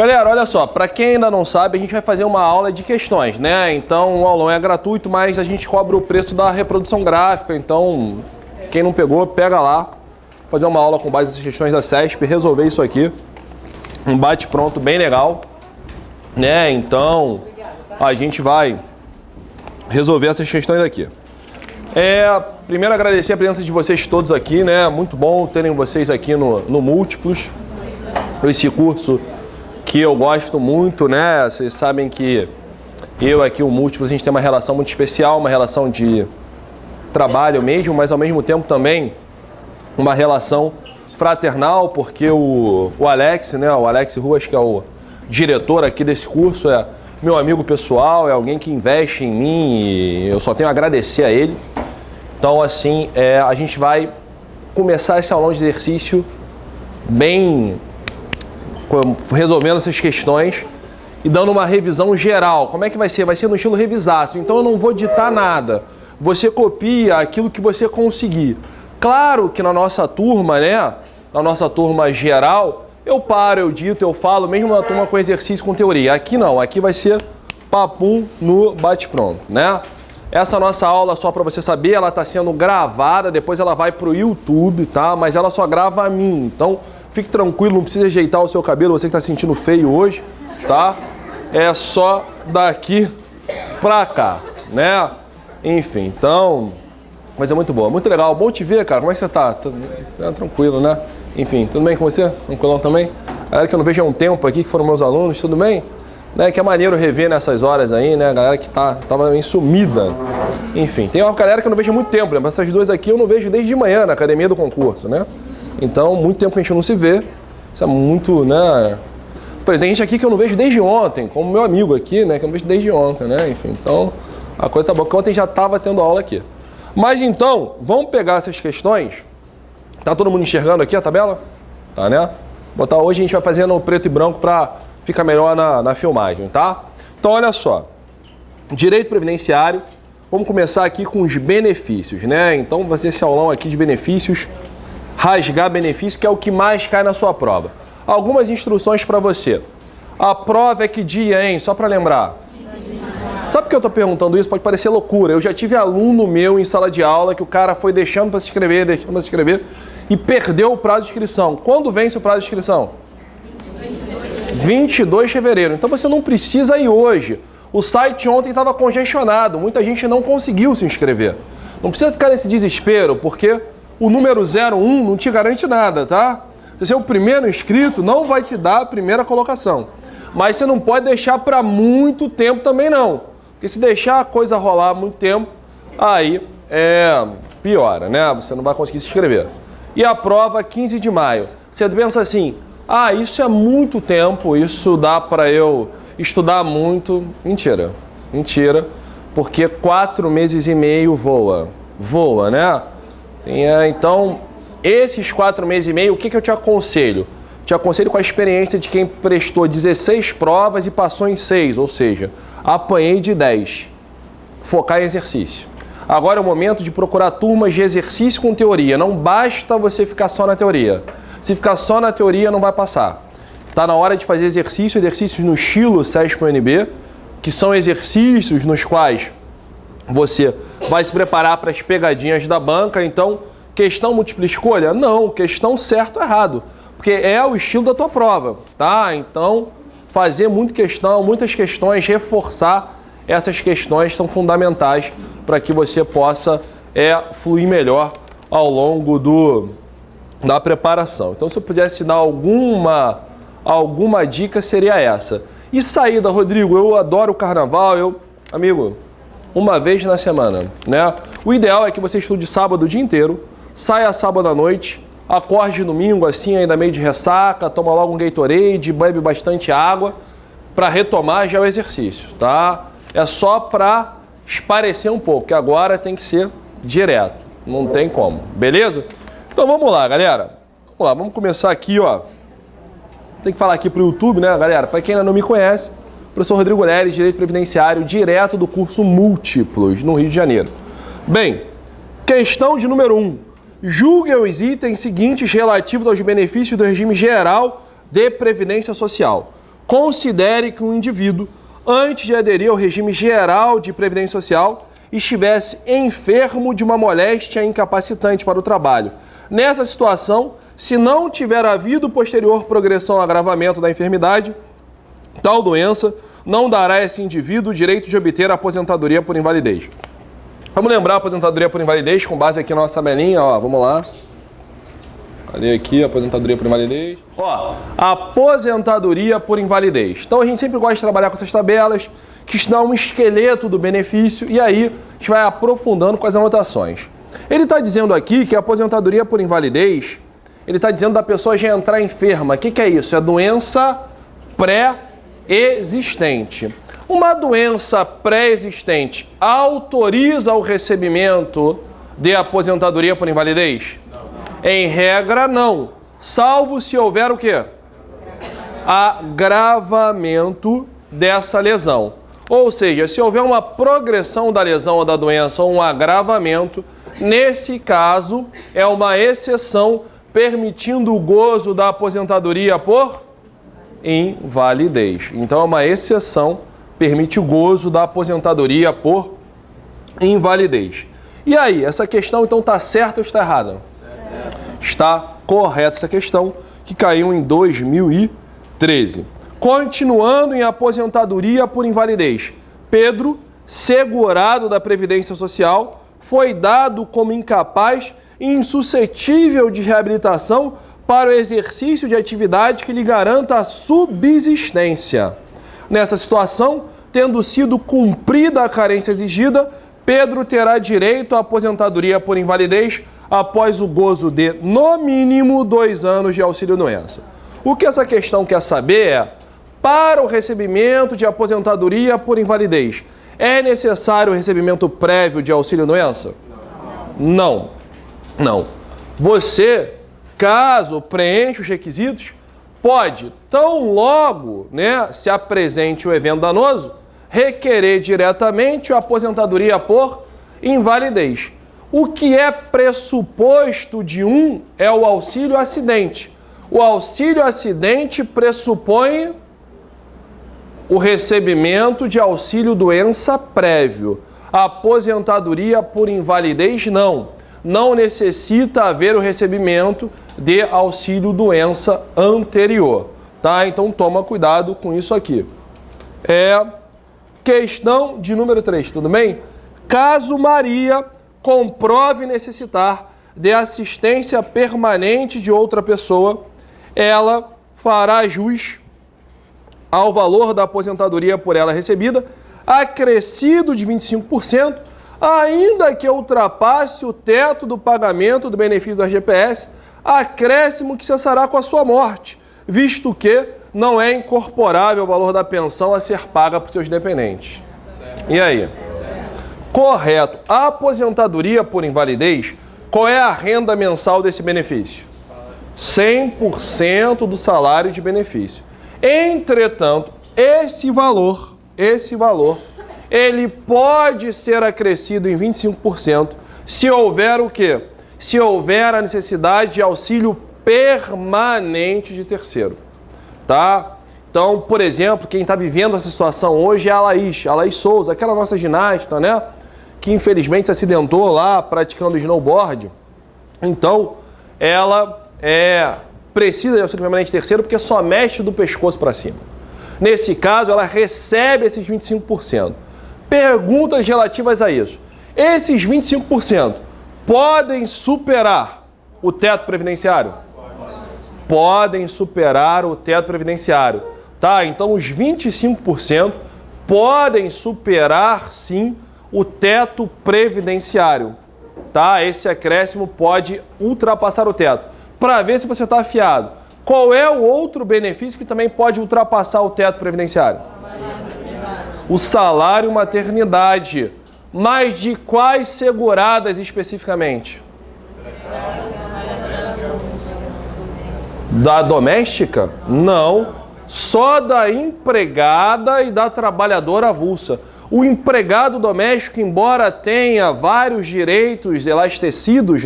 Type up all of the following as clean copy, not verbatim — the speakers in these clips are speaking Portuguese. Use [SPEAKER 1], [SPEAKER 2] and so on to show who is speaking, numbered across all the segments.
[SPEAKER 1] Galera, olha só, para quem ainda não sabe, a gente vai fazer uma aula de questões, né? Então o aulão é gratuito, mas a gente cobra o preço da reprodução gráfica, então quem não pegou, pega lá, fazer uma aula com base nessas questões da CESP, resolver isso aqui, um bate-pronto bem legal, né? Então a gente vai resolver essas questões aqui. Primeiro agradecer a presença de vocês todos aqui, né? Muito bom terem vocês aqui no Múltiplos, esse curso que eu gosto muito, né? Vocês sabem que eu aqui, o Múltiplos, a gente tem uma relação muito especial, uma relação de trabalho mesmo, mas ao mesmo tempo também uma relação fraternal, porque o Alex, né? O Alex Ruas, que é o diretor aqui desse curso, é meu amigo pessoal, é alguém que investe em mim e eu só tenho a agradecer a ele. Então, assim, a gente vai começar esse aulão de exercício bem resolvendo essas questões e dando uma revisão geral. Como é que vai ser? Vai ser no estilo revisácio. Então, eu não vou ditar nada. Você copia aquilo que você conseguir. Claro que na nossa turma, né? Na nossa turma geral, eu paro, eu dito, eu falo, mesmo na turma com exercício com teoria. Aqui não, aqui vai ser papum no bate-pronto, né? Essa nossa aula, só para você saber, ela está sendo gravada, depois ela vai para o YouTube, tá? Mas ela só grava a mim, então fique tranquilo, não precisa ajeitar o seu cabelo, você que está sentindo feio hoje, tá? É só daqui pra cá, né? Enfim, então, mas é muito boa, muito legal, bom te ver, cara, como é que você tá? Tranquilo, né? Enfim, tudo bem com você? Tranquilão também? Galera que eu não vejo há um tempo aqui, que foram meus alunos, tudo bem? Né, que é maneiro rever nessas horas aí, né? A galera que tava meio sumida. Enfim, tem uma galera que eu não vejo há muito tempo, né? Essas duas aqui eu não vejo desde de manhã na academia do concurso, né? Então, muito tempo que a gente não se vê. Isso é muito, né? Tem gente aqui que eu não vejo desde ontem, como meu amigo aqui, né? Que eu não vejo desde ontem, né? Enfim, então, a coisa tá boa, porque ontem já tava tendo aula aqui. Mas então, vamos pegar essas questões. Tá todo mundo enxergando aqui a tabela? Tá, né? Botar hoje a gente vai fazer no preto e branco pra fica melhor na filmagem, tá? Então, olha só. Direito previdenciário. Vamos começar aqui com os benefícios, né? Então, vai ser esse aulão aqui de benefícios. Rasgar benefício, que é o que mais cai na sua prova. Algumas instruções para você. A prova é que dia, hein? Só para lembrar. Sabe por que eu tô perguntando isso? Pode parecer loucura. Eu já tive aluno meu em sala de aula que o cara foi deixando para se inscrever, e perdeu o prazo de inscrição. Quando vence o prazo de inscrição? 22 de fevereiro. Então você não precisa ir hoje. O site ontem estava congestionado, muita gente não conseguiu se inscrever. Não precisa ficar nesse desespero, porque o número 01 não te garante nada, tá? Você é o primeiro inscrito, não vai te dar a primeira colocação. Mas você não pode deixar para muito tempo também não. Porque se deixar a coisa rolar muito tempo, aí piora, né? Você não vai conseguir se inscrever. E a prova 15 de maio. Você pensa assim, isso é muito tempo, isso dá para eu estudar muito. Mentira, mentira, porque 4 meses e meio voa, né? Então, esses 4 meses e meio, o que eu te aconselho? Te aconselho com a experiência de quem prestou 16 provas e passou em 6, ou seja, apanhei de 10. Focar em exercício. Agora é o momento de procurar turmas de exercício com teoria, não basta você ficar só na teoria. Se ficar só na teoria, não vai passar. Está na hora de fazer exercícios no estilo CESP-UNB, que são exercícios nos quais você vai se preparar para as pegadinhas da banca. Então, questão múltipla escolha? Não, questão certo ou errado, porque é o estilo da tua prova, tá? Então, fazer muitas questões, reforçar essas questões são fundamentais para que você possa fluir melhor ao longo da preparação. Então, se eu pudesse te dar alguma dica, seria essa. E saída, Rodrigo, eu adoro o carnaval, amigo, uma vez na semana, né? O ideal é que você estude sábado o dia inteiro, saia sábado à noite, acorde domingo assim, ainda meio de ressaca, toma logo um Gatorade, bebe bastante água, para retomar já o exercício, tá? É só para esparecer um pouco, que agora tem que ser direto, não tem como, beleza? Então vamos lá, galera. Vamos lá, vamos começar aqui, ó. Tem que falar aqui pro YouTube, né, galera? Para quem ainda não me conhece, professor Rodrigo Leles, Direito Previdenciário, direto do curso Múltiplos, no Rio de Janeiro. Bem, questão de número 1. Julgue os itens seguintes relativos aos benefícios do regime geral de previdência social. considere que um indivíduo, antes de aderir ao regime geral de previdência social, estivesse enfermo de uma moléstia incapacitante para o trabalho. Nessa situação, se não tiver havido posterior progressão ou agravamento da enfermidade, tal doença não dará a esse indivíduo o direito de obter a aposentadoria por invalidez. Vamos lembrar a aposentadoria por invalidez com base aqui na nossa tabelinha, ó, vamos lá. Olha aqui, aposentadoria por invalidez. Ó, aposentadoria por invalidez. Então a gente sempre gosta de trabalhar com essas tabelas, que dá um esqueleto do benefício, e aí a gente vai aprofundando com as anotações. Ele está dizendo aqui que a aposentadoria por invalidez, ele está dizendo da pessoa já entrar enferma. O que é isso? É doença pré-existente. Uma doença pré-existente autoriza o recebimento de aposentadoria por invalidez? Em regra, não. Salvo se houver o quê? Agravamento dessa lesão. Ou seja, se houver uma progressão da lesão ou da doença ou um agravamento, nesse caso é uma exceção permitindo o gozo da aposentadoria por invalidez. Então é uma exceção, permite o gozo da aposentadoria por invalidez. E aí, essa questão então está certa ou está errada? Está correta essa questão, que caiu em 2013. Continuando em aposentadoria por invalidez, Pedro, segurado da Previdência Social, foi dado como incapaz e insuscetível de reabilitação para o exercício de atividade que lhe garanta a subsistência. Nessa situação, tendo sido cumprida a carência exigida, Pedro terá direito à aposentadoria por invalidez após o gozo de, no mínimo, 2 anos de auxílio-doença. O que essa questão quer saber é, para o recebimento de aposentadoria por invalidez, é necessário o recebimento prévio de auxílio-doença? Não. Não. Você, caso preencha os requisitos, pode, tão logo se apresente o evento danoso, requerer diretamente a aposentadoria por invalidez. O que é pressuposto de um é o auxílio-acidente. O auxílio-acidente pressupõe o recebimento de auxílio-doença prévio. A aposentadoria por invalidez, não. Não necessita haver o recebimento de auxílio-doença anterior. Tá? Então toma cuidado com isso aqui. Questão de número 3, tudo bem? Caso Maria comprove necessitar de assistência permanente de outra pessoa, ela fará jus ao valor da aposentadoria por ela recebida, acrescido de 25%, ainda que ultrapasse o teto do pagamento do benefício do RGPS, acréscimo que cessará com a sua morte, visto que não é incorporável o valor da pensão a ser paga por seus dependentes. E aí? Correto. A aposentadoria por invalidez, qual é a renda mensal desse benefício? 100% do salário de benefício. Entretanto, esse valor, ele pode ser acrescido em 25% se houver o quê? Se houver a necessidade de auxílio permanente de terceiro, tá? Então, por exemplo, quem está vivendo essa situação hoje é a Laís Souza, aquela nossa ginasta, né? Que infelizmente se acidentou lá praticando snowboard. Então, ela precisa de auxílio permanente terceiro porque só mexe do pescoço para cima. Nesse caso, ela recebe esses 25%. Perguntas relativas a isso. Esses 25% podem superar o teto previdenciário? Podem superar o teto previdenciário. Tá? Então, os 25% podem superar, sim, o teto previdenciário. Tá? Esse acréscimo pode ultrapassar o teto. Para ver se você está afiado. Qual é o outro benefício que também pode ultrapassar o teto previdenciário? O salário maternidade. Mas de quais seguradas especificamente? Da doméstica? Não. Só da empregada e da trabalhadora avulsa. O empregado doméstico, embora tenha vários direitos elastecidos,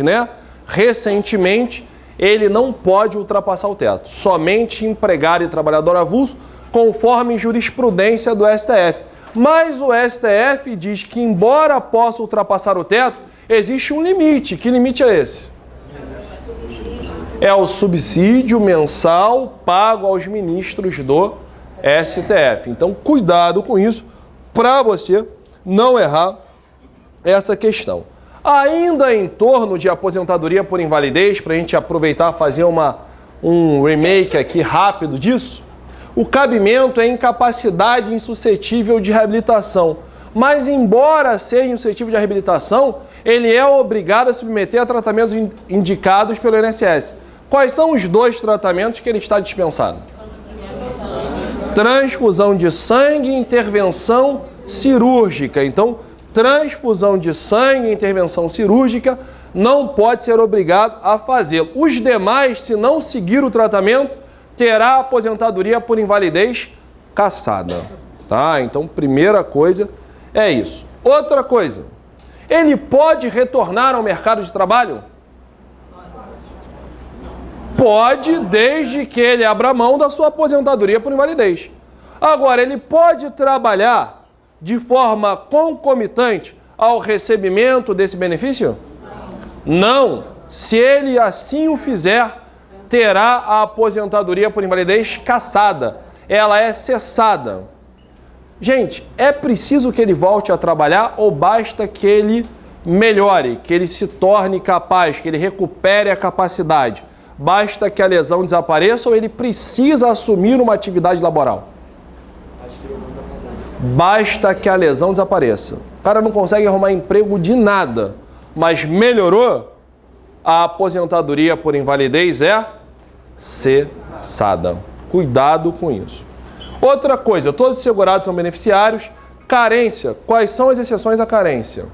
[SPEAKER 1] recentemente, ele não pode ultrapassar o teto. Somente empregado e trabalhador avulso conforme jurisprudência do STF. Mas o STF diz que, embora possa ultrapassar o teto, existe um limite. Que limite é esse? É o subsídio mensal pago aos ministros do STF. Então, cuidado com isso, para você não errar essa questão. Ainda em torno de aposentadoria por invalidez, para a gente aproveitar e fazer um remake aqui rápido disso, o cabimento é incapacidade insuscetível de reabilitação. Mas, embora seja insuscetível de reabilitação, ele é obrigado a submeter a tratamentos indicados pelo INSS. Quais são os 2 tratamentos que ele está dispensado? Transfusão de sangue e intervenção cirúrgica. Então, transfusão de sangue e intervenção cirúrgica não pode ser obrigado a fazê-lo. Os demais, se não seguir o tratamento, terá aposentadoria por invalidez cassada. Tá? Então, primeira coisa é isso. Outra coisa, ele pode retornar ao mercado de trabalho? Pode, desde que ele abra mão da sua aposentadoria por invalidez. Agora, ele pode trabalhar de forma concomitante ao recebimento desse benefício? Não. Se ele assim o fizer, terá a aposentadoria por invalidez cassada. Ela é cessada. Gente, é preciso que ele volte a trabalhar ou basta que ele melhore, que ele se torne capaz, que ele recupere a capacidade? Basta que a lesão desapareça ou ele precisa assumir uma atividade laboral? Basta que a lesão desapareça. O cara não consegue arrumar emprego de nada, mas melhorou, a aposentadoria por invalidez é cessada. Cuidado com isso. Outra coisa, todos os segurados são beneficiários. Carência. Quais são as exceções à carência?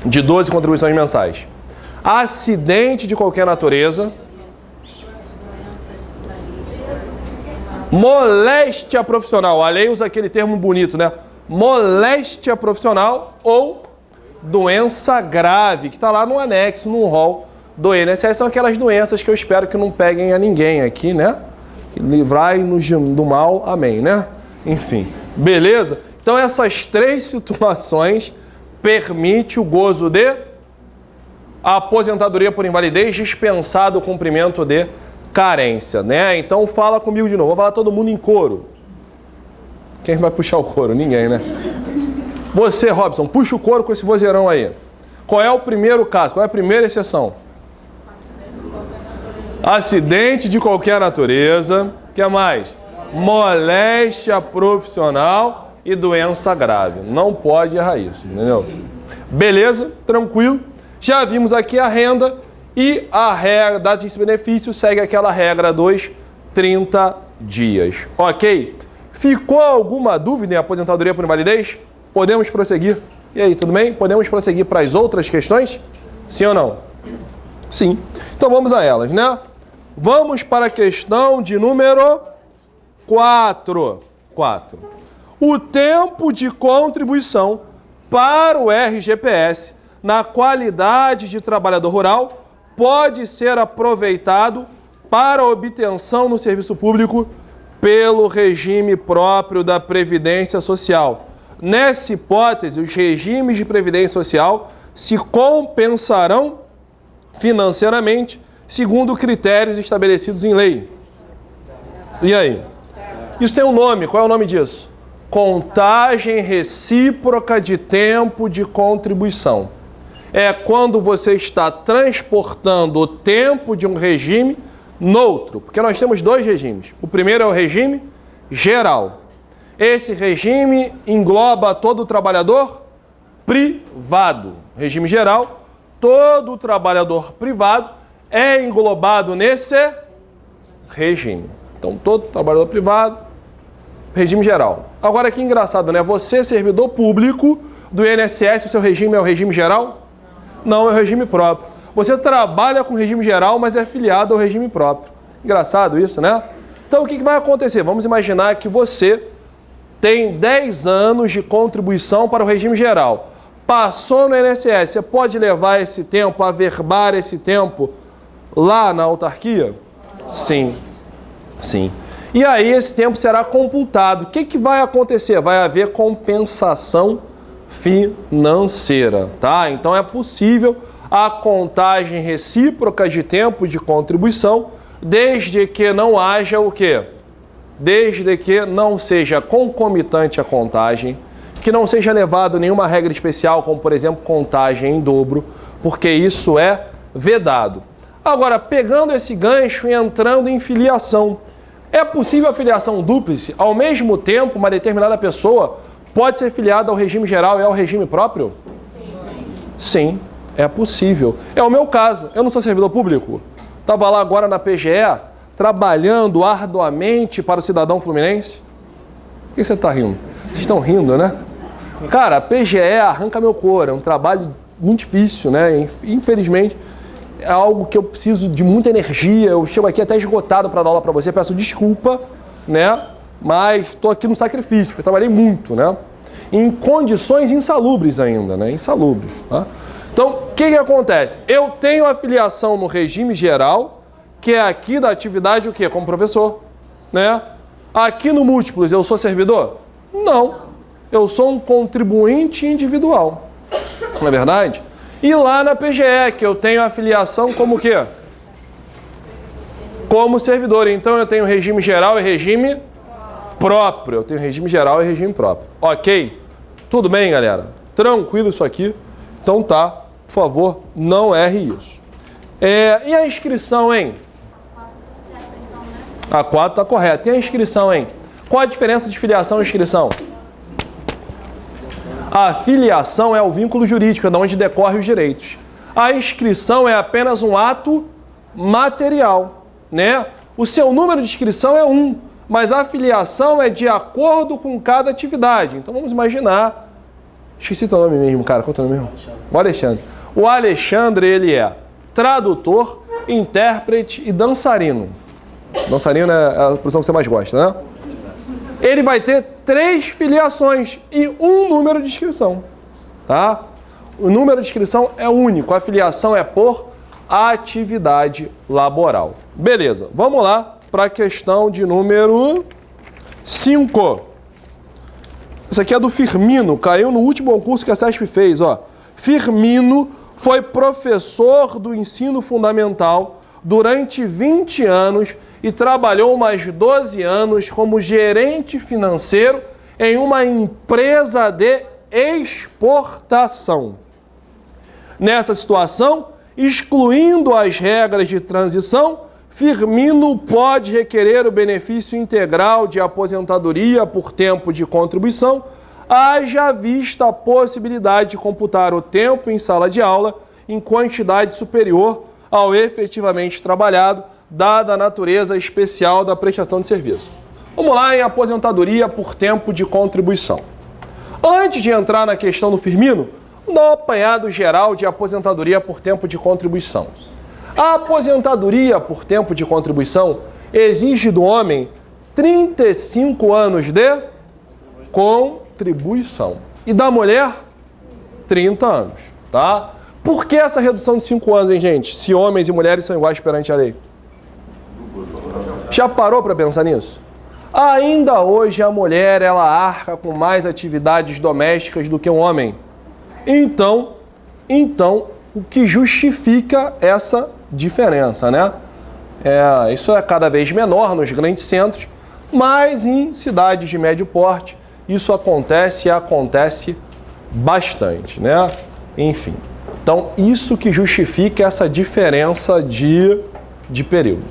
[SPEAKER 1] De 12 contribuições mensais. Acidente de qualquer natureza. Moléstia profissional. A lei usa aquele termo bonito, né? Moléstia profissional ou doença grave, que está lá no anexo, no rol do INSS. São aquelas doenças que eu espero que não peguem a ninguém aqui, né? Livrai-nos do mal, amém, né? Enfim, beleza? Então essas 3 situações permitem o gozo de aposentadoria por invalidez, dispensado o cumprimento de carência, né? Então fala comigo de novo, vou falar todo mundo em coro. Quem vai puxar o coro? Ninguém, né? Você, Robson, puxa o coro com esse vozeirão aí. Qual é o primeiro caso? Qual é a primeira exceção? Acidente de qualquer natureza. O que mais? Moléstia profissional e doença grave. Não pode errar isso, entendeu? Beleza? Tranquilo. Já vimos aqui a renda e a regra da desse benefício segue aquela regra dos 30 dias. Ok? Ficou alguma dúvida em aposentadoria por invalidez? Podemos prosseguir? E aí, tudo bem? Podemos prosseguir para as outras questões? Sim ou não? Sim. Então vamos a elas, né? Vamos para a questão de número 4. O tempo de contribuição para o RGPS na qualidade de trabalhador rural pode ser aproveitado para obtenção no serviço público pelo regime próprio da Previdência Social. Nessa hipótese, os regimes de Previdência Social se compensarão financeiramente segundo critérios estabelecidos em lei. E aí? Isso tem um nome. Qual é o nome disso? Contagem recíproca de tempo de contribuição. É quando você está transportando o tempo de um regime no outro. Porque nós temos 2 regimes. O primeiro é o regime geral. Esse regime engloba todo o trabalhador privado. Regime geral, todo o trabalhador privado é englobado nesse regime. Então, todo trabalhador privado, regime geral. Agora, que engraçado, né? Você, servidor público do INSS, o seu regime é o regime geral? Não, é o regime próprio. Você trabalha com regime geral, mas é filiado ao regime próprio. Engraçado isso, né? Então, o que vai acontecer? Vamos imaginar que você tem 10 anos de contribuição para o regime geral. Passou no INSS, você pode levar esse tempo, averbar esse tempo lá na autarquia? Sim. Sim. E aí esse tempo será computado. O que vai acontecer? Vai haver compensação financeira, tá? Então é possível a contagem recíproca de tempo de contribuição, desde que não haja o quê? Desde que não seja concomitante a contagem, que não seja levado nenhuma regra especial, como por exemplo contagem em dobro, porque isso é vedado. Agora, pegando esse gancho e entrando em filiação, é possível a filiação dúplice? Ao mesmo tempo, uma determinada pessoa pode ser filiada ao regime geral e ao regime próprio? Sim, é possível. É o meu caso. Eu não sou servidor público. Estava lá agora na PGE, trabalhando arduamente para o cidadão fluminense. Por que você está rindo? Vocês estão rindo, né? Cara, a PGE arranca meu couro. É um trabalho muito difícil, né? Infelizmente, é algo que eu preciso de muita energia. Eu chego aqui até esgotado para dar aula para você. Peço desculpa, né? Mas estou aqui no sacrifício, porque eu trabalhei muito, né? Em condições insalubres ainda, né? Insalubres, tá? Então, o que acontece? Eu tenho a filiação no regime geral, que é aqui da atividade o quê? Como professor, né? Aqui no Múltiplos eu sou servidor? Não. Eu sou um contribuinte individual. Não é verdade? E lá na PGE, que eu tenho a filiação como o quê? Como servidor. Então eu tenho regime geral e regime próprio. Eu tenho regime geral e regime próprio. Ok? Tudo bem, galera? Tranquilo isso aqui? Então tá. Por favor, não erre isso. E a inscrição, hein? A 4 tá correta. E a inscrição, hein? Qual a diferença de filiação e inscrição? A filiação é o vínculo jurídico, é de onde decorrem os direitos. A inscrição é apenas um ato material, né? O seu número de inscrição é 1, mas a filiação é de acordo com cada atividade. Então vamos imaginar... Esqueci teu nome mesmo, cara. Qual é o teu nome mesmo? O Alexandre. O Alexandre, ele é tradutor, intérprete e dançarino. Dançarino é a profissão que você mais gosta, né? Ele vai ter 3 filiações e 1 número de inscrição, tá? O número de inscrição é único, a filiação é por atividade laboral. Beleza, vamos lá para a questão de número 5. Essa aqui é do Firmino, caiu no último concurso que a CESP fez, ó. Firmino foi professor do ensino fundamental durante 20 anos e trabalhou mais 12 anos como gerente financeiro em uma empresa de exportação. Nessa situação, excluindo as regras de transição, Firmino pode requerer o benefício integral de aposentadoria por tempo de contribuição, haja vista a possibilidade de computar o tempo em sala de aula em quantidade superior ao efetivamente trabalhado, dada a natureza especial da prestação de serviço. Vamos lá em aposentadoria por tempo de contribuição. Antes de entrar na questão do Firmino, vamos dar um apanhado geral de aposentadoria por tempo de contribuição. A aposentadoria por tempo de contribuição exige do homem 35 anos de contribuição e da mulher 30 anos, tá? Por que essa redução de 5 anos, hein, gente? Se homens e mulheres são iguais perante a lei. Já parou para pensar nisso? Ainda hoje a mulher, ela arca com mais atividades domésticas do que um homem. Então, o que justifica essa diferença, né? Isso é cada vez menor nos grandes centros, mas em cidades de médio porte isso acontece e acontece bastante, né? Enfim, então isso que justifica essa diferença de período.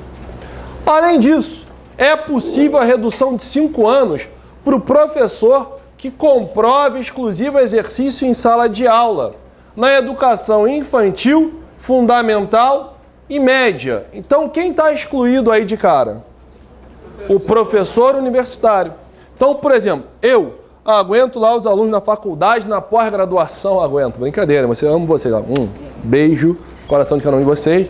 [SPEAKER 1] Além disso, é possível a redução de 5 anos para o professor que comprove exclusivo exercício em sala de aula, na educação infantil, fundamental e média. Então, quem está excluído aí de cara? O professor universitário. Então, por exemplo, eu aguento lá os alunos na faculdade, na pós-graduação, aguento. Brincadeira, mas eu amo vocês. Beijo, coração de cada um de vocês.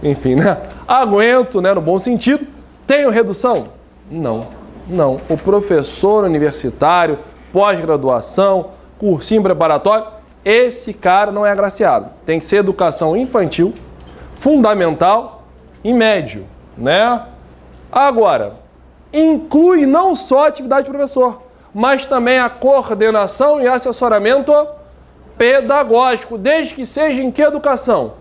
[SPEAKER 1] Enfim, né? Aguento, né, no bom sentido. Tenho redução? Não. O professor universitário, pós-graduação, cursinho preparatório, esse cara não é agraciado. Tem que ser educação infantil, fundamental e médio, né? Agora, inclui não só a atividade de professor, mas também a coordenação e assessoramento pedagógico, desde que seja em que educação?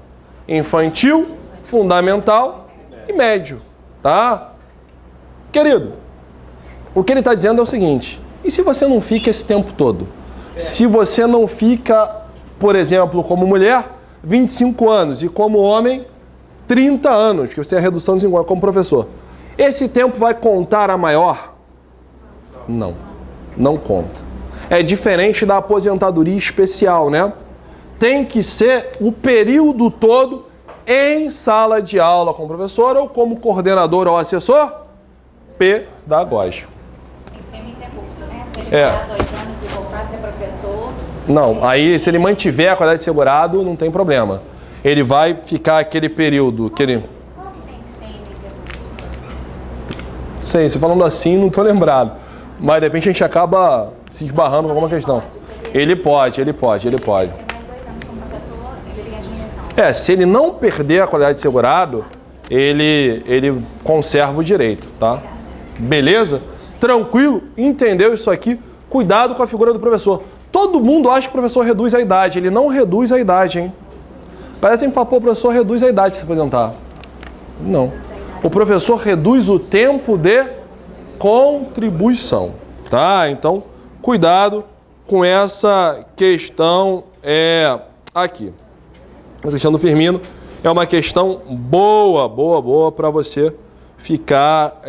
[SPEAKER 1] Infantil, fundamental e médio, tá? Querido, o que ele está dizendo é o seguinte, e se você não fica esse tempo todo? Se você não fica, por exemplo, como mulher, 25 anos e como homem, 30 anos, que você tem a redução de 50 como professor. Esse tempo vai contar a maior? Não, não conta. É diferente da aposentadoria especial, né? Tem que ser o período todo em sala de aula como professor ou como coordenador ou assessor pedagógico.
[SPEAKER 2] Tem que ser ininterrupto, né? Se ele ficar 2 anos e voltar a ser professor...
[SPEAKER 1] Não, aí se ele mantiver a qualidade de segurado, não tem problema. Ele vai ficar aquele período que ele...
[SPEAKER 2] Qual que tem que ser ininterrupto?
[SPEAKER 1] Sei, você falando assim, não estou lembrado. Mas de repente a gente acaba se esbarrando com alguma questão. Ele pode.
[SPEAKER 2] Se ele ser mais 2 anos como professor, ele tem a dimensão.
[SPEAKER 1] Se ele não perder a qualidade de segurado, ele conserva o direito, tá? Beleza? Tranquilo? Entendeu isso aqui? Cuidado com a figura do professor. Todo mundo acha que o professor reduz a idade. Ele não reduz a idade, hein? Parece que fala, pô, o professor reduz a idade de se aposentar. Não. O professor reduz o tempo de contribuição, tá? Então, cuidado com essa questão aqui. Essa questão do Firmino é uma questão boa para você ficar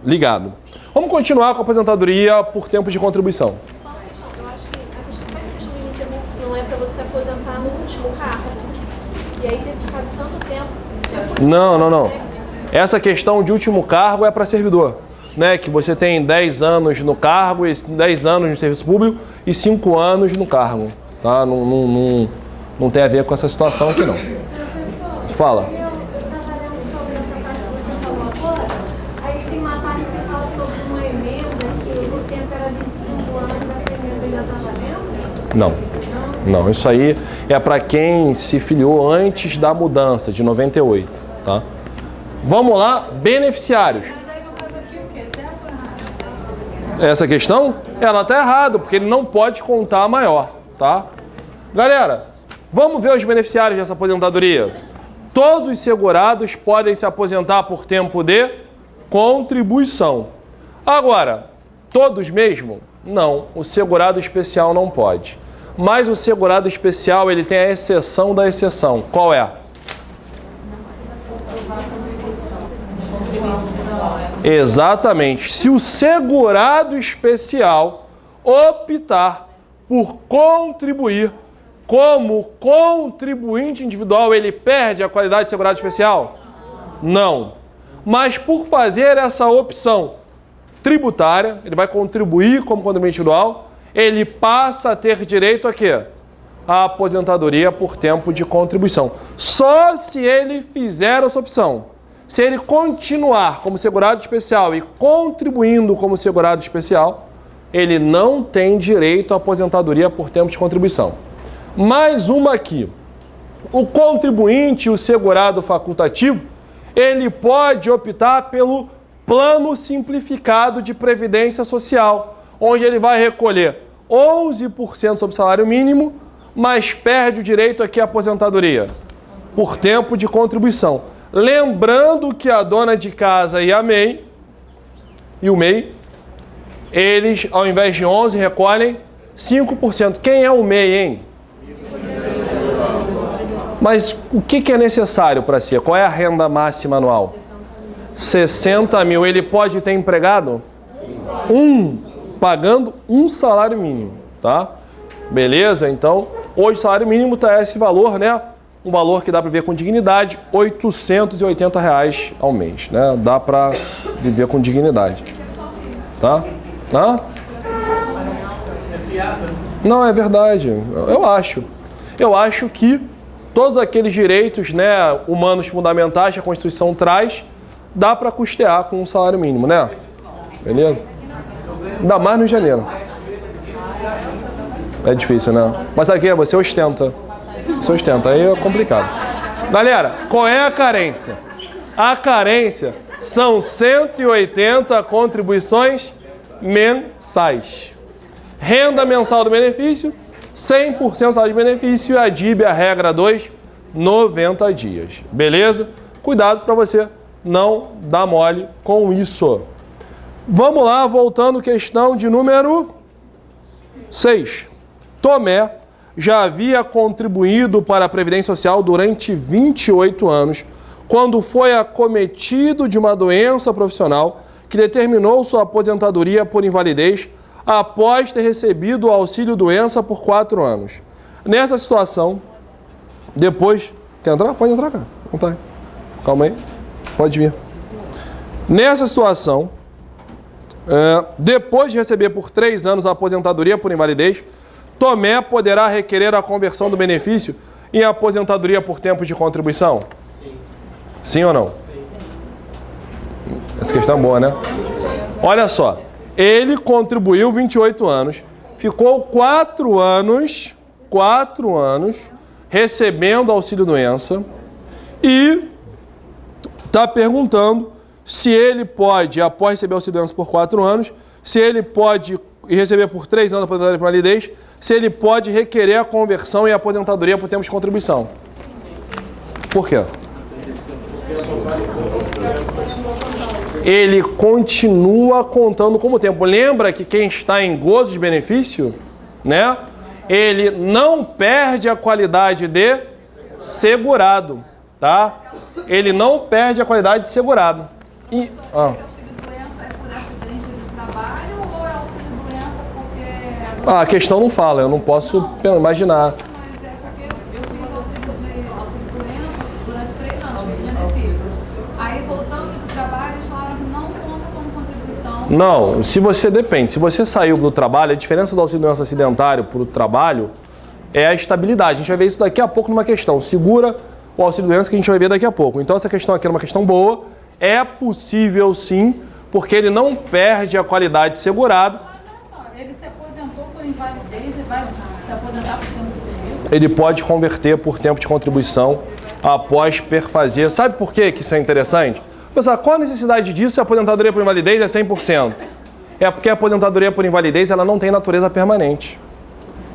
[SPEAKER 1] ligado. Vamos continuar com a aposentadoria por tempo de contribuição.
[SPEAKER 3] Só uma questão, eu acho que a questão do ininterrupto não é para você aposentar no último cargo. E aí ter ficado tanto tempo... Se eu for...
[SPEAKER 1] Não. Essa questão de último cargo é para servidor, né? Que você tem 10 anos no cargo, 10 anos no serviço público e 5 anos no cargo, tá? Não tem a ver com essa situação aqui, não.
[SPEAKER 3] Professor,
[SPEAKER 1] Fala.
[SPEAKER 3] eu estava lendo sobre essa parte que você falou agora, aí tem uma parte que fala sobre uma emenda, que o tempo era 25 anos, essa emenda ainda está valendo?
[SPEAKER 1] Não, isso aí é para quem se filiou antes da mudança, de 98, tá? Vamos lá, beneficiários.
[SPEAKER 3] Mas aí no caso aqui o quê? Certo ou errado?
[SPEAKER 1] Essa questão, ela está errada, porque ele não pode contar a maior, tá? Galera, vamos ver os beneficiários dessa aposentadoria. Todos os segurados podem se aposentar por tempo de contribuição. Agora, todos mesmo? Não, o segurado especial não pode. Mas o segurado especial, ele tem a exceção da exceção. Qual é? Exatamente. Se o segurado especial optar por contribuir como contribuinte individual, ele perde a qualidade de segurado especial? Não. Mas por fazer essa opção tributária, ele vai contribuir como contribuinte individual, ele passa a ter direito a quê? A aposentadoria por tempo de contribuição. Só se ele fizer essa opção. Se ele continuar como segurado especial e contribuindo como segurado especial, ele não tem direito à aposentadoria por tempo de contribuição. Mais uma aqui. O contribuinte e o segurado facultativo, ele pode optar pelo plano simplificado de previdência social, onde ele vai recolher 11% sobre o salário mínimo, mas perde o direito aqui à aposentadoria por tempo de contribuição. Lembrando que a dona de casa e a MEI, e o MEI, eles, ao invés de 11, recolhem 5%. Quem é o MEI, hein? Mas o que é necessário para ser? Qual é a renda máxima anual? 60 mil. Ele pode ter empregado? Pagando um salário mínimo, tá? Beleza? Então, hoje o salário mínimo está esse valor, né? Um valor que dá para viver com dignidade, R$ 880 ao mês, né? Dá para viver com dignidade, tá? Não, é verdade, eu acho que todos aqueles direitos, né, humanos fundamentais que a Constituição traz, dá para custear com um salário mínimo, né? Beleza? Ainda mais no Rio de Janeiro. É difícil, né? Mas aqui você ostenta. Você ostenta, aí é complicado. Galera, qual é a carência? A carência São 180 contribuições mensais. Renda mensal do benefício, 100% salário de benefício e a DIB, a regra 2, 90 dias. Beleza? Cuidado para você não dar mole com isso. Vamos lá, voltando, questão de número 6. Tomé já havia contribuído para a Previdência Social durante 28 anos, quando foi acometido de uma doença profissional que determinou sua aposentadoria por invalidez após ter recebido o auxílio-doença por 4 anos. Nessa situação, depois... Quer entrar? Pode entrar, cara. Não tá aí. Calma aí. Pode vir. Nessa situação, depois de receber por 3 anos a aposentadoria por invalidez, Tomé poderá requerer a conversão do benefício em aposentadoria por tempo de contribuição? Sim. Sim ou não? Sim. Essa questão é boa, né? Olha só. Ele contribuiu 28 anos, ficou 4 anos recebendo auxílio-doença e está perguntando se ele pode, após receber auxílio-doença por 4 anos, se ele pode receber por 3 anos a aposentadoria por invalidez, se ele pode requerer a conversão em aposentadoria por tempo de contribuição. Por quê? Ele continua contando como tempo. Lembra que quem está em gozo de benefício, né? Ele não perde a qualidade de segurado, tá? Ele não perde a qualidade de segurado. E, a questão não fala, eu não posso imaginar. Não, se você depende, se você saiu do trabalho, a diferença do auxílio-doença acidentário para o trabalho é a estabilidade. A gente vai ver isso daqui a pouco numa questão. Segura o auxílio-doença que a gente vai ver daqui a pouco. Então essa questão aqui é uma questão boa, é possível sim, porque ele não perde a qualidade de segurado.
[SPEAKER 2] Ele se aposentou por invalidez e vai se aposentar por tempo de serviço?
[SPEAKER 1] Ele pode converter por tempo de contribuição após perfazer. Sabe por quê que isso é interessante? Pessoal, qual a necessidade disso se a aposentadoria por invalidez é 100%? É porque a aposentadoria por invalidez ela não tem natureza permanente.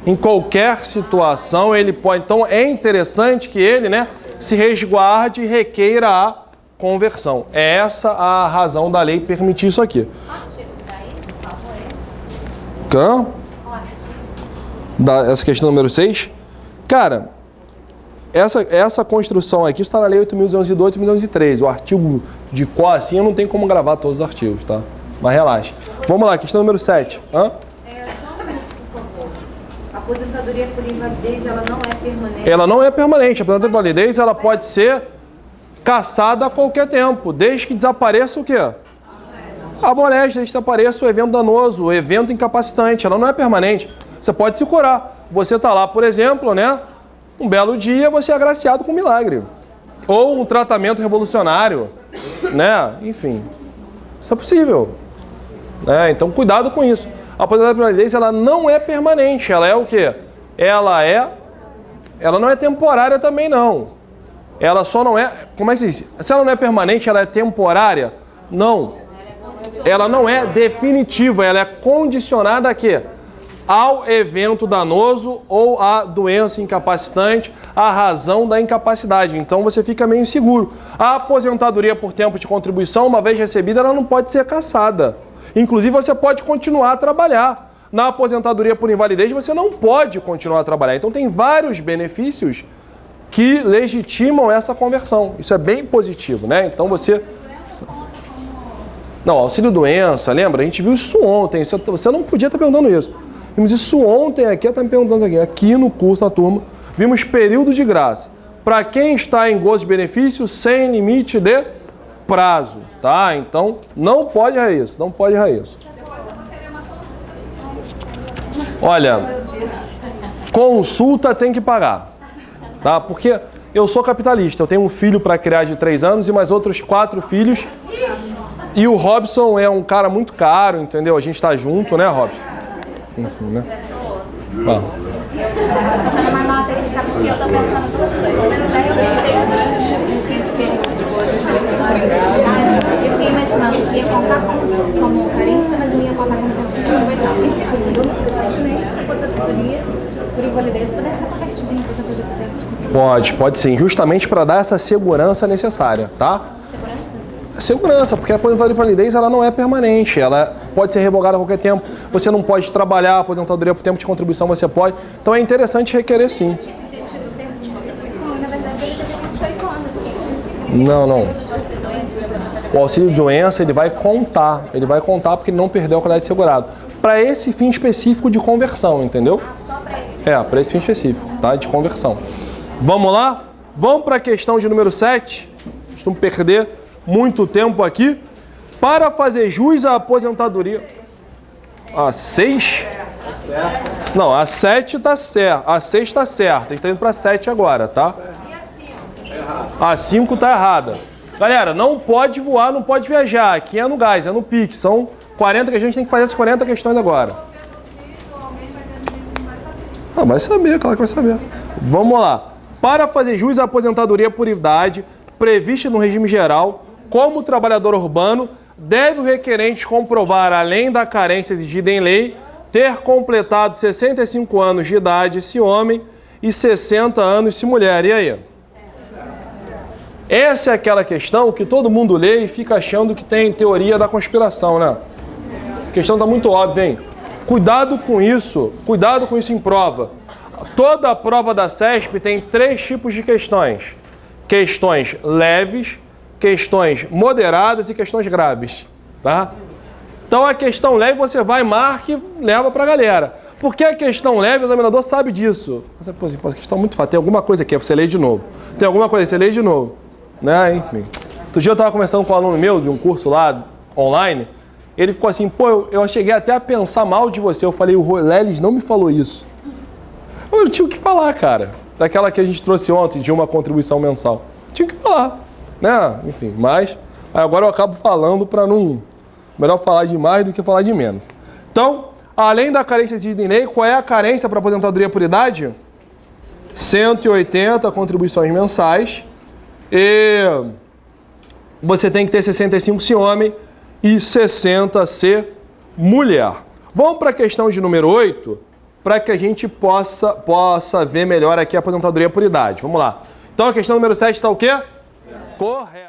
[SPEAKER 1] Em qualquer situação ele pode... Então é interessante que ele, né, se resguarde e requeira a conversão. É essa a razão da lei permitir isso aqui.
[SPEAKER 2] O artigo daí, por favor, esse?
[SPEAKER 1] Qual?
[SPEAKER 2] O artigo.
[SPEAKER 1] Essa questão número 6? Cara, essa construção aqui está na lei 8.202 e 8.203. O artigo de qual assim eu não tenho como gravar todos os artigos, tá? Mas relaxa. Vamos lá, questão número 7.
[SPEAKER 4] Só um minuto, por favor. A aposentadoria por invalidez, ela não é permanente?
[SPEAKER 1] Ela não é permanente. A aposentadoria por invalidez, ela pode ser cassada a qualquer tempo, desde que desapareça o quê? A moléstia, desde que desapareça o evento danoso, o evento incapacitante. Ela não é permanente. Você pode se curar. Você está lá, por exemplo, né? Um belo dia você é agraciado com um milagre. Ou um tratamento revolucionário, né? Enfim, isso é possível. Então, cuidado com isso. A aposentadoria por invalidez, ela não é permanente. Ela é o quê? Ela não é temporária também, não. Ela só não é... Como é que se diz? Se ela não é permanente, ela é temporária? Não. Ela não é definitiva. Ela é condicionada a quê? Ao evento danoso ou à doença incapacitante, a razão da incapacidade. Então você fica meio inseguro. A aposentadoria por tempo de contribuição, uma vez recebida, ela não pode ser cassada. Inclusive você pode continuar a trabalhar. Na aposentadoria por invalidez você não pode continuar a trabalhar. Então tem vários benefícios que legitimam essa conversão. Isso é bem positivo, né? Então você... Não, auxílio-doença, lembra? A gente viu isso ontem. Você não podia estar perguntando isso. Vimos isso ontem aqui, está me perguntando aqui no curso, na turma, vimos período de graça. Para quem está em gozo de benefício, sem limite de prazo, tá? Então, não pode errar isso, não pode errar isso. Olha, consulta tem que pagar, tá? Porque eu sou capitalista, eu tenho um filho para criar de 3 anos e mais outros 4 filhos. E o Robson é um cara muito caro, entendeu? A gente está junto, né, Robson? Né?
[SPEAKER 2] Eu tô dando uma nota aqui, sabe? Porque eu tô pensando duas coisas. Ao mesmo tempo, eu pensei durante esse período de gozo de benefício por incapacidade, eu fiquei falando que ia contar como carência, mas não ia contar como tempo de contribuição. E segundo, eu nunca imaginei que a aposentadoria por invalidez pudesse ser convertida em aposentadoria por tempo de contribuição.
[SPEAKER 1] Pode sim, justamente para dar essa segurança necessária, tá?
[SPEAKER 2] Segurança?
[SPEAKER 1] Segurança, porque a aposentadoria por invalidez ela não é permanente, ela pode ser revogada a qualquer tempo. Você não pode trabalhar, a aposentadoria por tempo de contribuição você pode. Então é interessante requerer sim. Não. O auxílio de doença ele vai contar porque ele não perdeu a qualidade de segurado. Para esse fim específico de conversão, entendeu?
[SPEAKER 2] Só para esse fim?
[SPEAKER 1] Para esse fim específico, tá? De conversão. Vamos lá? Vamos para a questão de número 7. Vamos perder muito tempo aqui. Para fazer jus à aposentadoria. A 6? Não, a 7 está certa. A 6 está certa. A gente está indo para a 7 agora, tá? A 5 está errada. Galera, não pode voar, não pode viajar. Aqui é no gás, é no pique. São 40 que a gente tem que fazer essas 40 questões agora. Vai saber, claro que vai saber. Vamos lá. Para fazer jus à aposentadoria por idade prevista no regime geral, como trabalhador urbano, deve o requerente comprovar, além da carência exigida em lei, ter completado 65 anos de idade se homem e 60 anos se mulher. E aí? Essa é aquela questão que todo mundo lê e fica achando que tem teoria da conspiração, né? A questão está muito óbvia, hein? Cuidado com isso em prova. Toda a prova da CESP tem 3 tipos de questões. Questões leves, questões moderadas e questões graves, tá? Então a questão leve você vai, marca e leva pra galera. Porque a questão leve, o examinador sabe disso. Você, pô, questão muito fácil, tem alguma coisa aqui, você lê de novo. Tem alguma coisa, você lê de novo. Né? Enfim. Outro dia eu estava conversando com um aluno meu de um curso lá online, ele ficou assim, eu cheguei até a pensar mal de você. Eu falei, o Lelis não me falou isso. Eu não tinha o que falar, cara. Daquela que a gente trouxe ontem, de uma contribuição mensal. Tinha que falar, né? Enfim, mas agora eu acabo falando para não... Melhor falar de mais do que falar de menos. Então, além da carência exigida em lei, qual é a carência para aposentadoria por idade? 180 contribuições mensais. E você tem que ter 65 se homem e 60 se mulher. Vamos para a questão de número 8, para que a gente possa ver melhor aqui a aposentadoria por idade. Vamos lá. Então a questão número 7 está o quê? Correto.